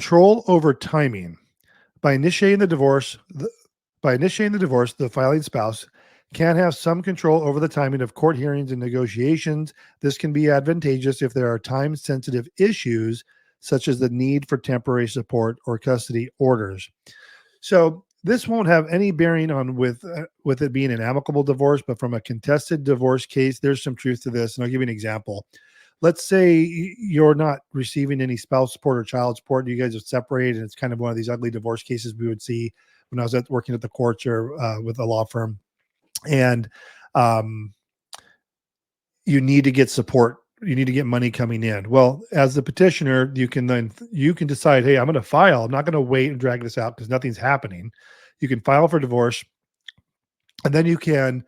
Control over timing. By initiating the divorce, the filing spouse can have some control over the timing of court hearings and negotiations. This can be advantageous if there are time-sensitive issues, such as the need for temporary support or custody orders. So this won't have any bearing on with it being an amicable divorce, but from a contested divorce case, there's some truth to this, and I'll give you an example. Let's say you're not receiving any spouse support or child support. You guys are separated, and it's kind of one of these ugly divorce cases we would see when I was working at the courts or with a law firm. And um, you need to get support. You need to get money coming in. Well, as the petitioner, you can decide, hey, I'm going to file. I'm not going to wait and drag this out because nothing's happening. You can file for divorce, and then you can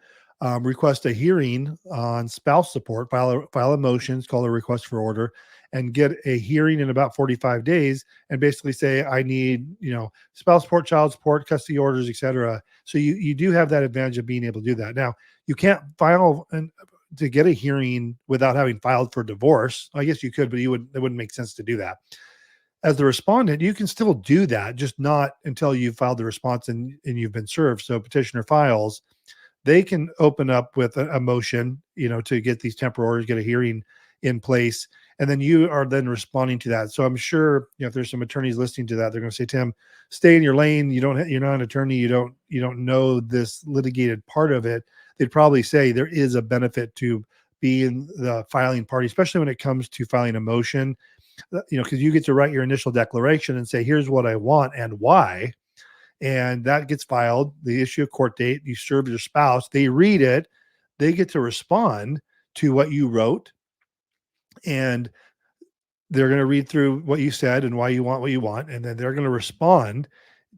request a hearing on spouse support, file a motion, it's called a request for order, and get a hearing in about 45 days and basically say, I need, spouse support, child support, custody orders, etc. So you do have that advantage of being able to do that. Now, you can't file to get a hearing without having filed for divorce. I guess you could, but it wouldn't make sense to do that. As the respondent, you can still do that, just not until you've filed the response and you've been served. So petitioner files, they can open up with a motion, to get these temporary orders, get a hearing in place, and then you are then responding to that. So I'm sure, if there's some attorneys listening to that, they're going to say, Tim, stay in your lane. You're not an attorney. You don't know this litigated part of it. They'd probably say there is a benefit to being the filing party, especially when it comes to filing a motion, because you get to write your initial declaration and say, here's what I want and why. And that gets filed, the issue of court date, you serve your spouse, they read it, they get to respond to what you wrote, and they're going to read through what you said and why you want what you want, and then they're going to respond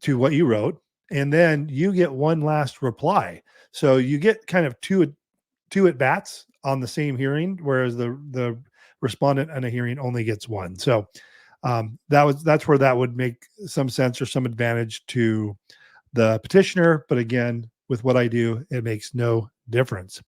to what you wrote, and then you get one last reply. So you get kind of two at bats on the same hearing, whereas the respondent on a hearing only gets one. So that's where that would make some sense or some advantage to the petitioner. But again, with what I do, it makes no difference.